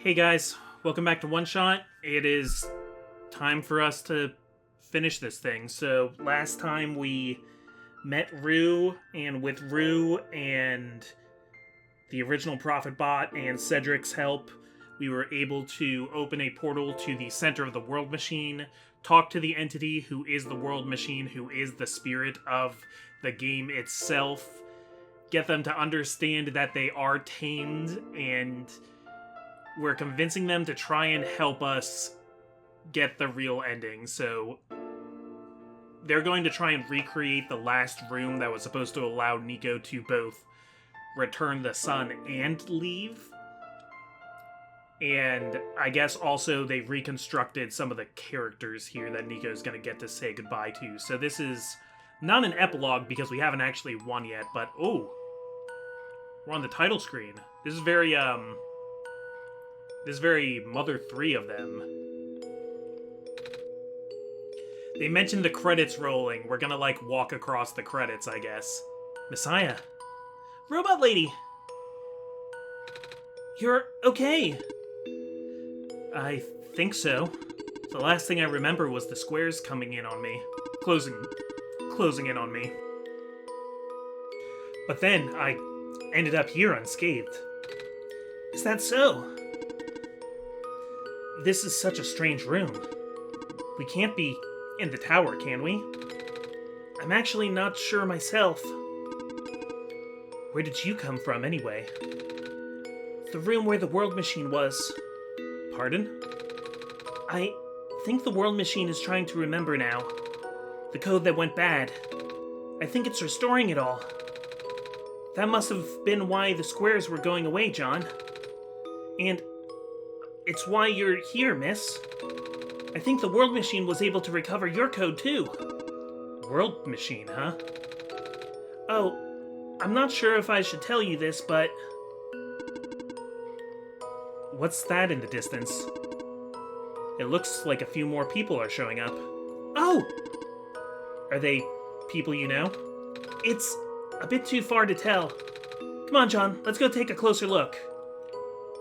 Hey guys, welcome back to OneShot. It is time for us to finish this thing. So last time we met Rue, and with Rue and the original Prophet Bot and Cedric's help, we were able to open a portal to the center of the World Machine, talk to the entity who is the World Machine, who is the spirit of the game itself, get them to understand that they are tamed, and we're convincing them to try and help us get the real ending. So they're going to try and recreate the last room that was supposed to allow Nico to both return the sun and leave. And I guess also they reconstructed some of the characters here that Nico's going to get to say goodbye to. So this is not an epilogue because we haven't actually won yet, but oh, we're on the title screen. This is very Mother 3 of them. They mentioned the credits rolling. We're gonna, walk across the credits, I guess. Messiah. Robot lady! You're okay. I think so. The last thing I remember was the squares coming in on me. Closing in on me. But then, I ended up here unscathed. Is that so? This is such a strange room. We can't be in the tower, can we? I'm actually not sure myself. Where did you come from, anyway? The room where the World Machine was. Pardon? I think the World Machine is trying to remember now. The code that went bad. I think it's restoring it all. That must have been why the squares were going away, John. And it's why you're here, miss. I think the World Machine was able to recover your code, too. World Machine, huh? Oh, I'm not sure if I should tell you this, but... What's that in the distance? It looks like a few more people are showing up. Oh! Are they people you know? It's a bit too far to tell. Come on, John, let's go take a closer look.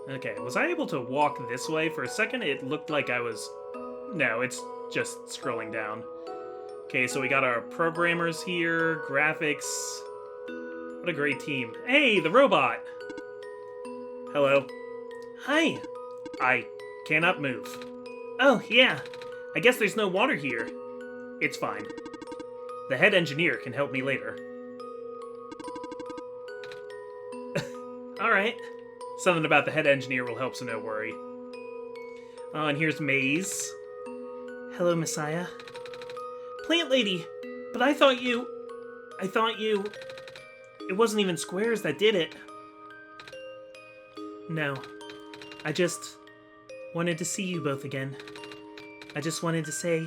Okay, was I able to walk this way? For a second, it looked like I was... No, it's just scrolling down. Okay, so we got our programmers here, graphics. What a great team. Hey, the robot! Hello. Hi. I cannot move. Oh, yeah. I guess there's no water here. It's fine. The head engineer can help me later. Alright. Something about the head engineer will help, so no worry. Oh, and here's Maze. Hello, Messiah. Plant lady, but I thought you... It wasn't even squares that did it. No. I just wanted to see you both again. I just wanted to say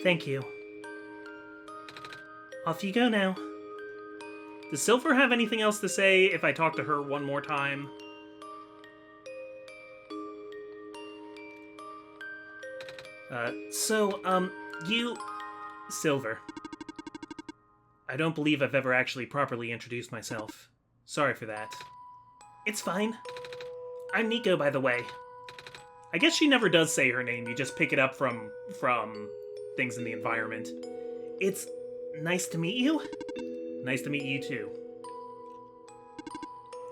thank you. Off you go now. Does Silver have anything else to say if I talk to her one more time? You... Silver. I don't believe I've ever actually properly introduced myself. Sorry for that. It's fine. I'm Nico, by the way. I guess she never does say her name, you just pick it up from things in the environment. It's nice to meet you. Nice to meet you, too.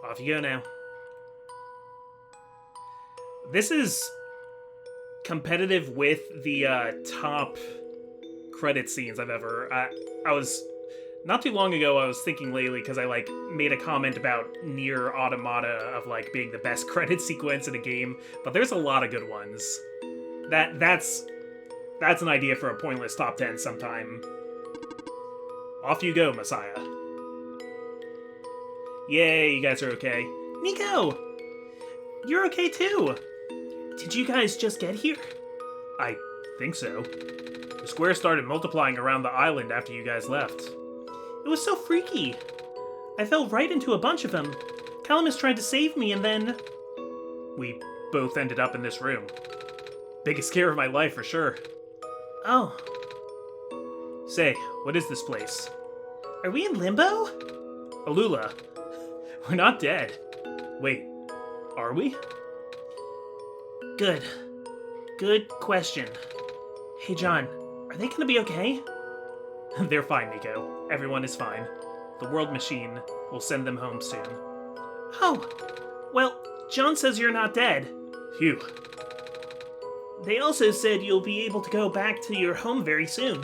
Off you go now. This is competitive with the top credit scenes I've ever... I was... Not too long ago, I was thinking lately, because I, made a comment about Nier Automata of, being the best credit sequence in a game, but there's a lot of good ones. That's an idea for a pointless top 10 sometime. Off you go, Messiah. Yay, you guys are okay. Nico! You're okay, too! Did you guys just get here? I think so. The squares started multiplying around the island after you guys left. It was so freaky. I fell right into a bunch of them. Calamus tried to save me and then... We both ended up in this room. Biggest scare of my life, for sure. Oh. Say, what is this place? Are we in Limbo? Alula. We're not dead. Wait, are we? Good. Good question. Hey, John, are they gonna be okay? They're fine, Nico. Everyone is fine. The world machine will send them home soon. Oh, well, John says you're not dead. Phew. They also said you'll be able to go back to your home very soon.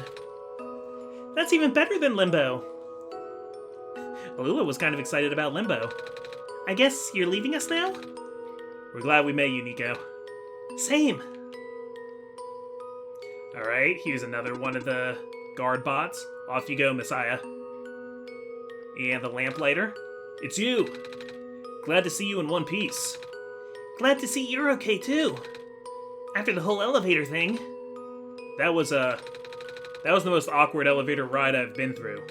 That's even better than Limbo. Lula was kind of excited about Limbo. I guess you're leaving us now? We're glad we met you, Nico. Same. Alright, here's another one of the guard bots. Off you go, Messiah. And the lamplighter. It's you! Glad to see you in one piece. Glad to see you're okay, too. After the whole elevator thing. That was the most awkward elevator ride I've been through.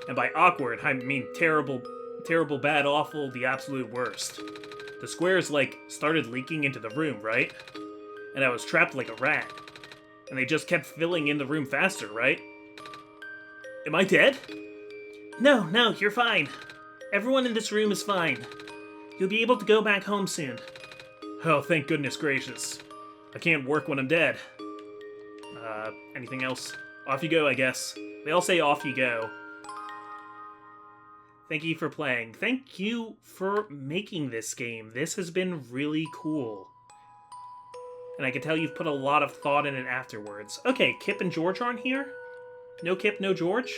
And by awkward, I mean terrible, terrible, bad, awful, the absolute worst. The squares, started leaking into the room, right? And I was trapped like a rat. And they just kept filling in the room faster, right? Am I dead? No, you're fine. Everyone in this room is fine. You'll be able to go back home soon. Oh, thank goodness gracious. I can't work when I'm dead. Anything else? Off you go, I guess. They all say off you go. Thank you for playing. Thank you for making this game. This has been really cool. And I can tell you've put a lot of thought in it afterwards. Okay, Kip and George aren't here? No Kip, no George?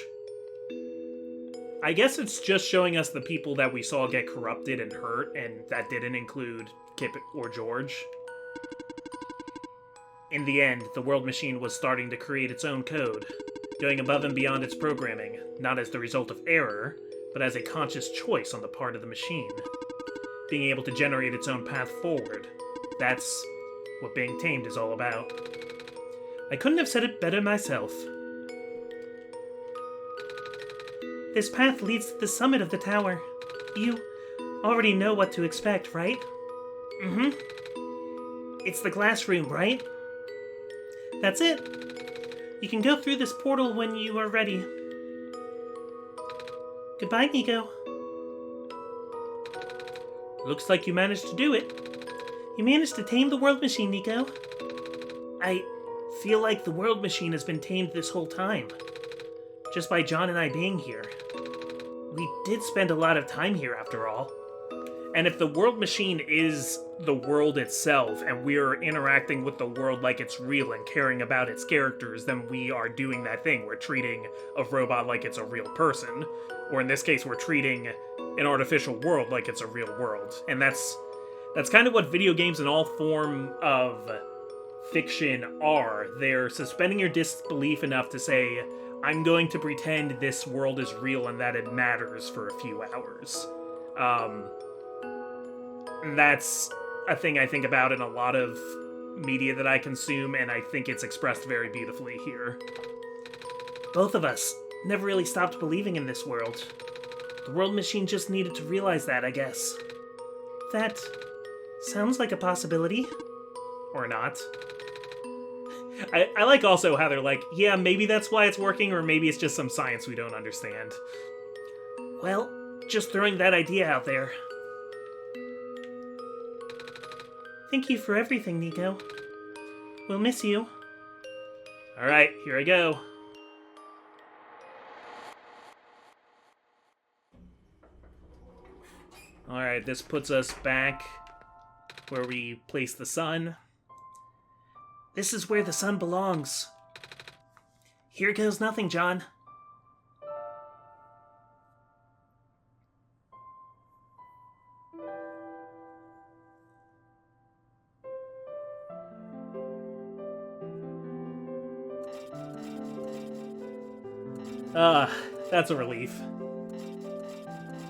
I guess it's just showing us the people that we saw get corrupted and hurt, and that didn't include Kip or George. In the end, the world machine was starting to create its own code, going above and beyond its programming, not as the result of error, but as a conscious choice on the part of the machine. Being able to generate its own path forward. That's what being tamed is all about. I couldn't have said it better myself. This path leads to the summit of the tower. You already know what to expect, right? Mm-hmm. It's the glass room, right? That's it. You can go through this portal when you are ready. Goodbye, Nico. Looks like you managed to do it. You managed to tame the world machine, Nico. I feel like the world machine has been tamed this whole time. Just by John and I being here. We did spend a lot of time here, after all. And if the world machine is the world itself, and we're interacting with the world like it's real and caring about its characters, then we are doing that thing. We're treating a robot like it's a real person. Or in this case, we're treating an artificial world like it's a real world. And that's kind of what video games in all form of fiction are. They're suspending your disbelief enough to say, I'm going to pretend this world is real and that it matters for a few hours. That's a thing I think about in a lot of media that I consume, and I think it's expressed very beautifully here. Both of us never really stopped believing in this world. The world machine just needed to realize that, I guess. That sounds like a possibility. Or not. I like also how they're like, yeah, maybe that's why it's working, or maybe it's just some science we don't understand. Well, just throwing that idea out there. Thank you for everything, Nico. We'll miss you. Alright, here I go. Alright, this puts us back where we place the sun. This is where the sun belongs. Here goes nothing, John. That's a relief.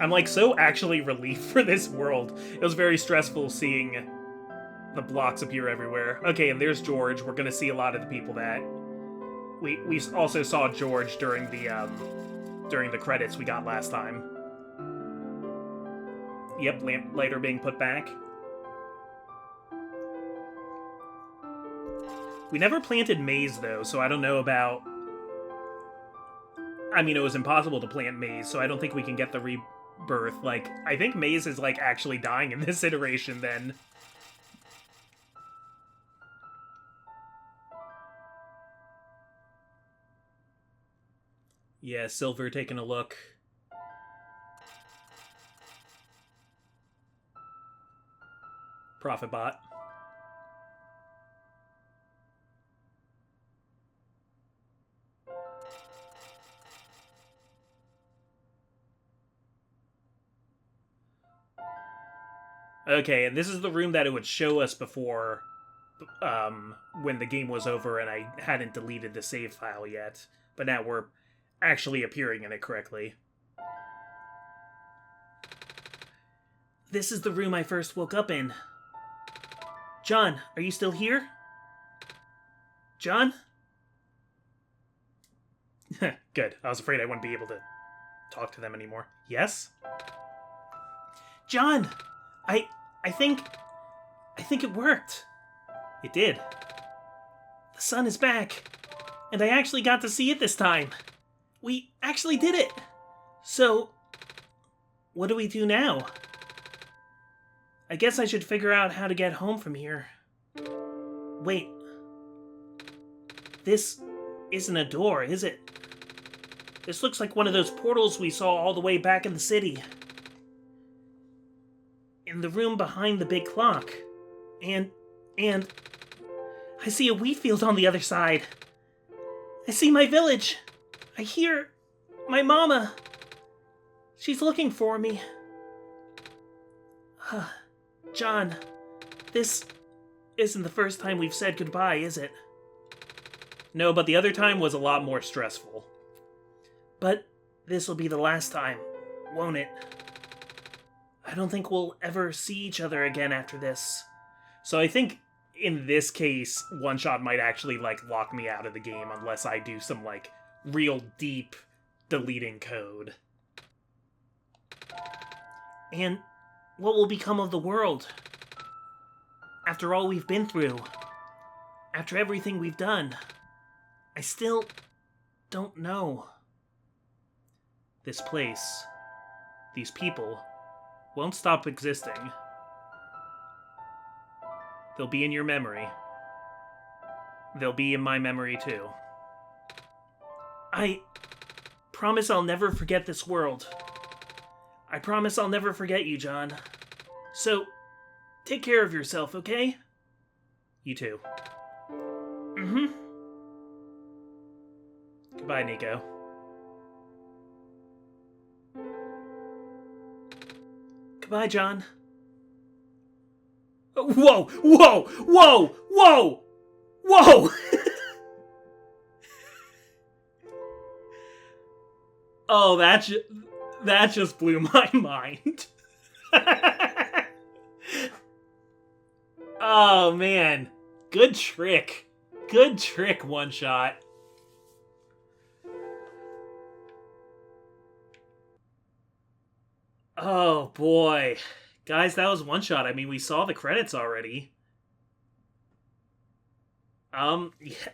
I'm so actually relieved for this world. It was very stressful seeing the blocks appear everywhere. Okay, and there's George. We're gonna see a lot of the people that we also saw George during the credits we got last time. Yep, lamplighter being put back. We never planted maize though, so I don't know about. I mean, it was impossible to plant maize, so I don't think we can get the rebirth. I think maize is actually dying in this iteration then. Yeah, Silver taking a look. Profit bot. Okay, and this is the room that it would show us before, when the game was over and I hadn't deleted the save file yet. But now we're actually appearing in it correctly. This is the room I first woke up in. John, are you still here? John? Good. I was afraid I wouldn't be able to talk to them anymore. Yes? John! I think it worked. It did. The sun is back. And I actually got to see it this time. We actually did it. So, what do we do now? I guess I should figure out how to get home from here. Wait. This isn't a door, is it? This looks like one of those portals we saw all the way back in the city. In the room behind the big clock. And I see a wheat field on the other side. I see my village. I hear my mama. She's looking for me. John, this isn't the first time we've said goodbye, is it? No, but the other time was a lot more stressful. But this'll be the last time, won't it? I don't think we'll ever see each other again after this. So I think in this case, OneShot might actually, lock me out of the game unless I do some, real deep deleting code. And what will become of the world? After all we've been through, after everything we've done, I still don't know. This place, these people, won't stop existing. They'll be in your memory. They'll be in my memory too. I promise I'll never forget this world. I promise I'll never forget you, John. So, take care of yourself, okay? You too. Mm-hmm. Goodbye, Nico. Goodbye, John. Whoa! Whoa! Whoa! Whoa! Whoa! Oh, that just blew my mind. Oh, man. Good trick. Good trick, OneShot. Oh, boy. Guys, that was OneShot. I mean, we saw the credits already.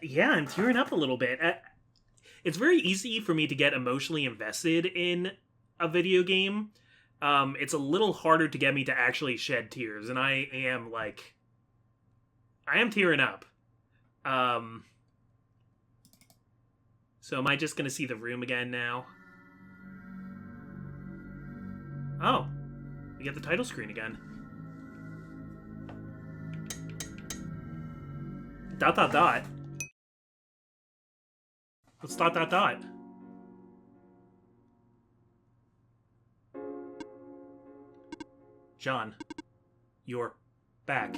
Yeah, I'm tearing up a little bit. It's very easy for me to get emotionally invested in a video game. It's a little harder to get me to actually shed tears, and I am tearing up. So am I just gonna see the room again now? Oh, we get the title screen again. Dot dot dot. What's dot dot dot? John, you're back.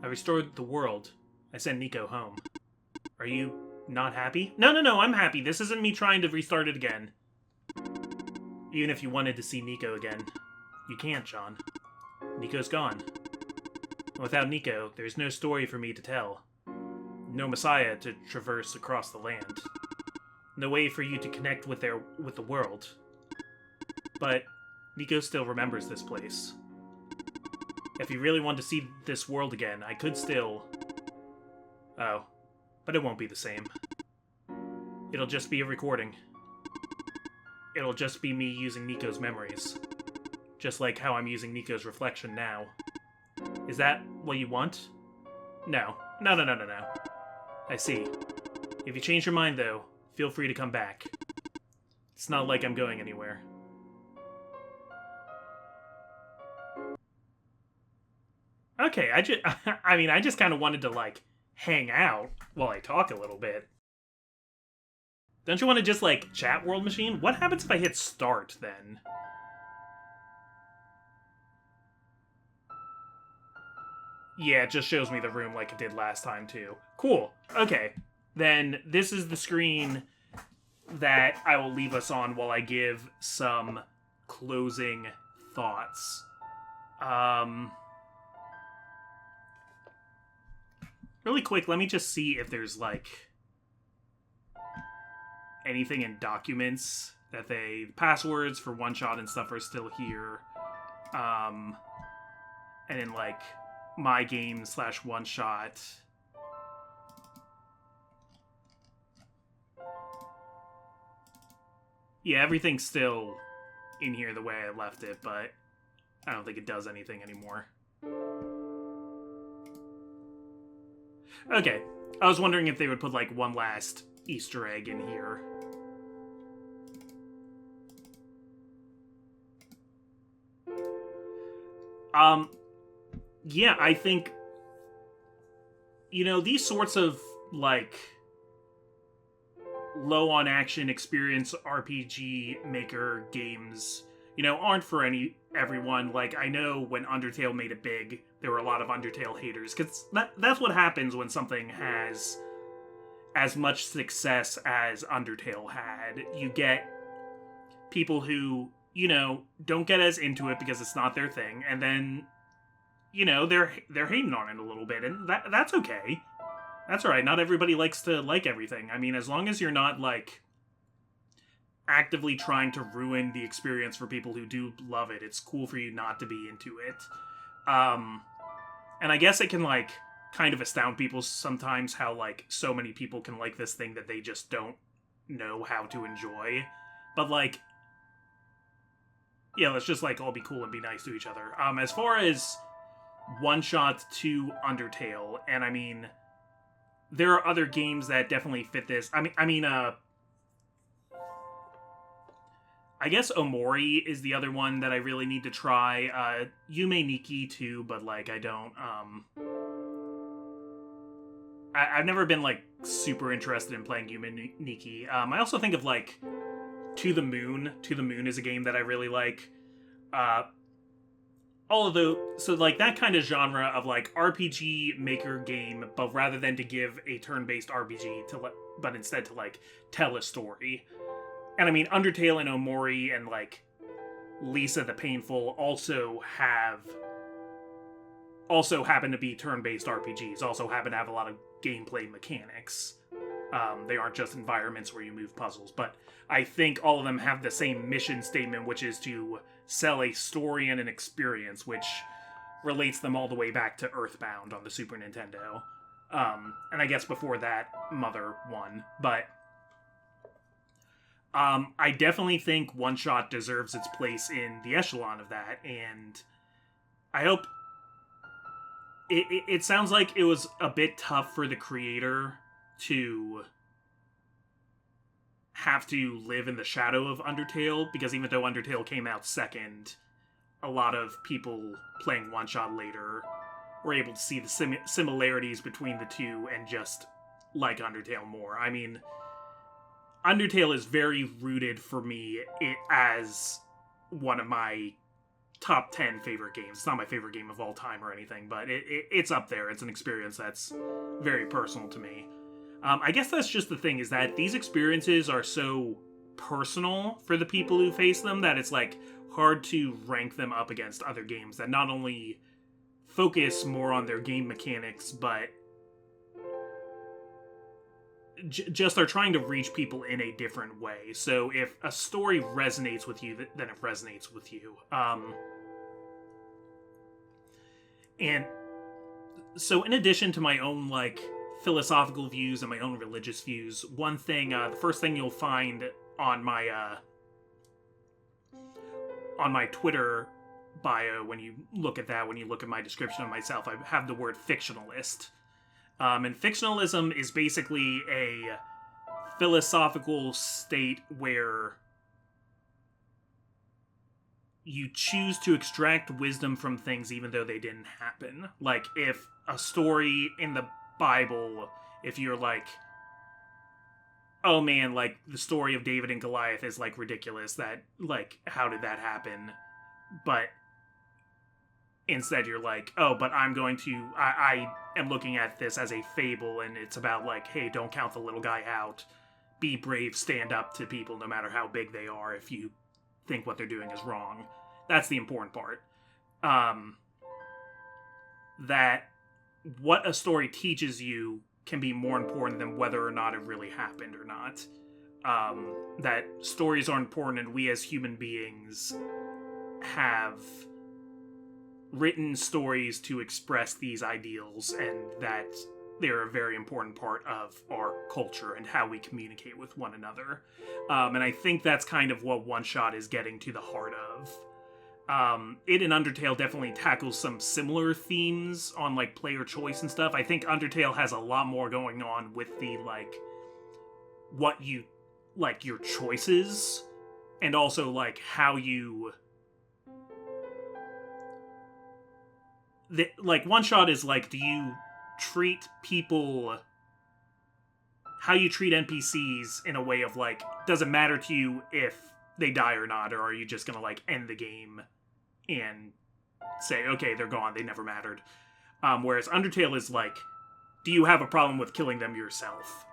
I restored the world. I sent Nico home. Are you not happy? No, I'm happy. This isn't me trying to restart it again. Even if you wanted to see Nico again, you can't, John. Nico's gone. And without Nico, there's no story for me to tell. No Messiah to traverse across the land. No way for you to connect with the world. But Nico still remembers this place. If you really want to see this world again, I could still... Oh, but it won't be the same. It'll just be a recording. It'll just be me using Nico's memories. Just like how I'm using Nico's reflection now. Is that what you want? No. No. I see. If you change your mind, though, feel free to come back. It's not like I'm going anywhere. Okay, I just kind of wanted to, like, hang out while I talk a little bit. Don't you want to just, like, chat World Machine? What happens if I hit start, then? Yeah, it just shows me the room like it did last time, too. Cool. Okay. Then this is the screen that I will leave us on while I give some closing thoughts. Really quick, let me just see if there's, like, anything in documents that the passwords for OneShot and stuff are still here. And in, like, my game / OneShot. Yeah, everything's still in here the way I left it, but I don't think it does anything anymore. Okay, I was wondering if they would put, like, one last Easter egg in here. Yeah, I think, you know, these sorts of, like, low on action experience RPG maker games, you know, aren't for everyone. Like, I know when Undertale made it big, there were a lot of Undertale haters, because that's what happens when something has as much success as Undertale had. You get people who, you know, don't get as into it because it's not their thing, and then, you know, they're hating on it a little bit, and that's okay. That's alright, not everybody likes to like everything. I mean, as long as you're not, like, actively trying to ruin the experience for people who do love it, it's cool for you not to be into it. And I guess it can, like, kind of astound people sometimes how, like, so many people can like this thing that they just don't know how to enjoy. But, like, yeah, let's just, like, all be cool and be nice to each other. As far as OneShot to Undertale, and I mean, there are other games that definitely fit this. I guess Omori is the other one that I really need to try. Yume Nikki too, but, like, I don't, I've never been, like, super interested in playing Yume Nikki. I also think of, like, To the Moon. To the Moon is a game that I really like. So, like, that kind of genre of, like, RPG maker game, but rather than to give a turn-based RPG, but instead to, like, tell a story. And I mean, Undertale and Omori and, like, Lisa the Painful also happen to be turn-based RPGs, also happen to have a lot of gameplay mechanics. They aren't just environments where you move puzzles, but I think all of them have the same mission statement, which is to sell a story and an experience, which relates them all the way back to Earthbound on the Super Nintendo. And I guess before that, Mother 1. But I definitely think OneShot deserves its place in the echelon of that, and I hope... It sounds like it was a bit tough for the creator to have to live in the shadow of Undertale, because even though Undertale came out second, a lot of people playing OneShot later were able to see the similarities between the two and just like Undertale more. I mean, Undertale is very rooted for me as one of my top 10 favorite games. It's not my favorite game of all time or anything, but it's up there. It's an experience that's very personal to me. I guess that's just the thing, is that these experiences are so personal for the people who face them that it's, like, hard to rank them up against other games that not only focus more on their game mechanics, but just are trying to reach people in a different way. So if a story resonates with you, then it resonates with you. And so in addition to my own, like, philosophical views and my own religious views, one thing, the first thing you'll find on my Twitter bio, when you look at that, when you look at my description of myself, I have the word fictionalist. And fictionalism is basically a philosophical state where you choose to extract wisdom from things even though they didn't happen. Like, if a story in the Bible, if you're like, oh man, like, the story of David and Goliath is, like, ridiculous, that, like, how did that happen? But instead you're like, oh, but I'm going to, I am looking at this as a fable, and it's about, like, hey, don't count the little guy out. Be brave, stand up to people no matter how big they are if you think what they're doing is wrong. That's the important part. That what a story teaches you can be more important than whether or not it really happened or not. That stories are important, and we as human beings have written stories to express these ideals, and that they're a very important part of our culture and how we communicate with one another. And I think that's kind of what OneShot is getting to the heart of. It and Undertale definitely tackles some similar themes on, like, player choice and stuff. I think Undertale has a lot more going on with the, like, what you, like, your choices, and also, like, how you... like, OneShot is, like, do you treat people... how you treat NPCs in a way of, like, does it matter to you if they die or not, or are you just gonna, like, end the game and say, okay, they're gone, they never mattered. Whereas Undertale is like, do you have a problem with killing them yourself?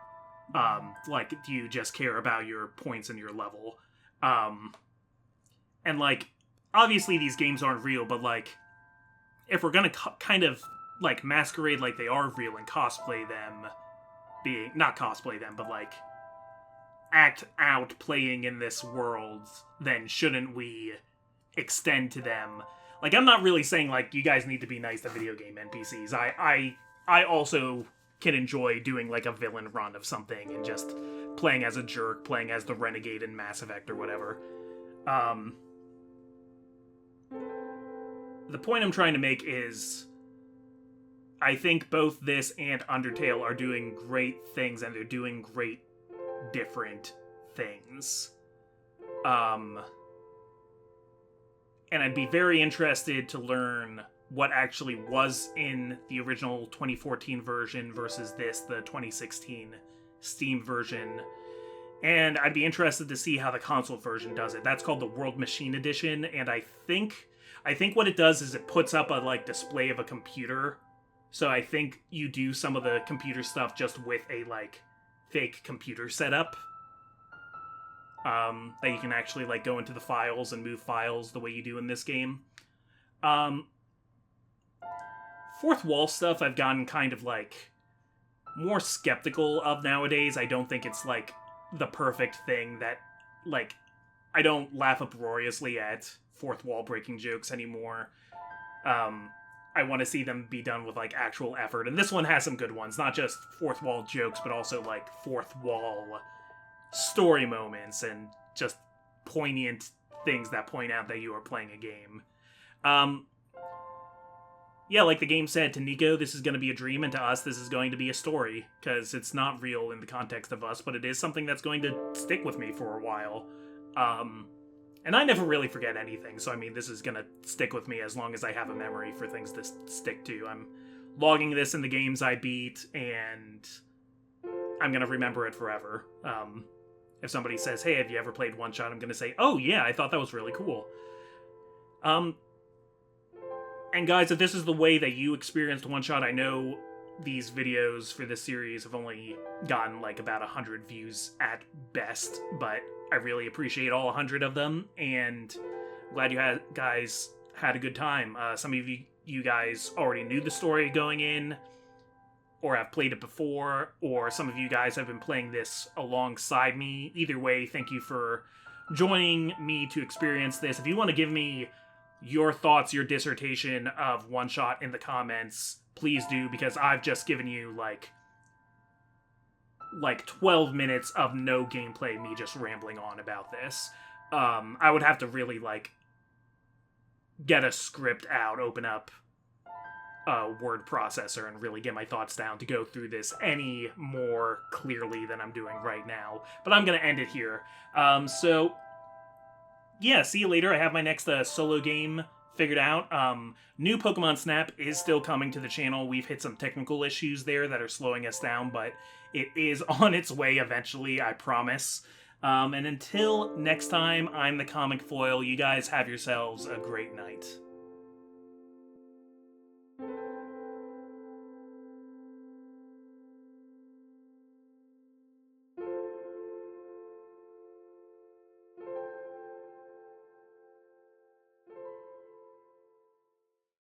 Like, do you just care about your points and your level? And, like, obviously these games aren't real, but, like, if we're gonna kind of, like, masquerade like they are real and cosplay them being, not cosplay them, but, like, act out playing in this world, then shouldn't we extend to them? Like, I'm not really saying, like, you guys need to be nice to video game NPCs. I also can enjoy doing, like, a villain run of something and just playing as a jerk, playing as the renegade in Mass Effect or whatever. The point I'm trying to make is, I think both this and Undertale are doing great things, and they're doing great different things. And I'd be very interested to learn what actually was in the original 2014 version versus this, the 2016 Steam version. And I'd be interested to see how the console version does it. That's called the World Machine Edition, and I think what it does is it puts up a, like, display of a computer. So I think you do some of the computer stuff just with a, like, fake computer setup. That you can actually, like, go into the files and move files the way you do in this game. Fourth wall stuff I've gotten kind of, like, more skeptical of nowadays. I don't think it's, like, the perfect thing that, like, I don't laugh uproariously at fourth wall breaking jokes anymore. I want to see them be done with, like, actual effort. And this one has some good ones. Not just fourth wall jokes, but also, like, fourth wall story moments and just poignant things that point out that you are playing a game. Yeah, like the game said, to Nico, this is going to be a dream, and to us, this is going to be a story, because it's not real in the context of us, but it is something that's going to stick with me for a while. And I never really forget anything, so I mean, this is going to stick with me as long as I have a memory for things to stick to. I'm logging this in the games I beat, and I'm going to remember it forever. If somebody says, hey, have you ever played OneShot? I'm going to say, oh yeah, I thought that was really cool. And guys, if this is the way that you experienced OneShot, I know these videos for this series have only gotten like about 100 views at best, but I really appreciate all 100 of them, and glad you guys had a good time. Some of you guys already knew the story going in, or have played it before, or some of you guys have been playing this alongside me. Either way, thank you for joining me to experience this. If you want to give me your thoughts, your dissertation of OneShot in the comments, please do, because I've just given you like 12 minutes of no gameplay, me just rambling on about this. I would have to really like get a script out, open up a word processor, and really get my thoughts down to go through this any more clearly than I'm doing right now. But I'm gonna end it here. So yeah, see you later. I have my next solo game figured out. New Pokemon Snap is still coming to the channel. We've hit some technical issues there that are slowing us down, but it is on its way eventually, I promise. And until next time, I'm the Comic Foil. You guys have yourselves a great night.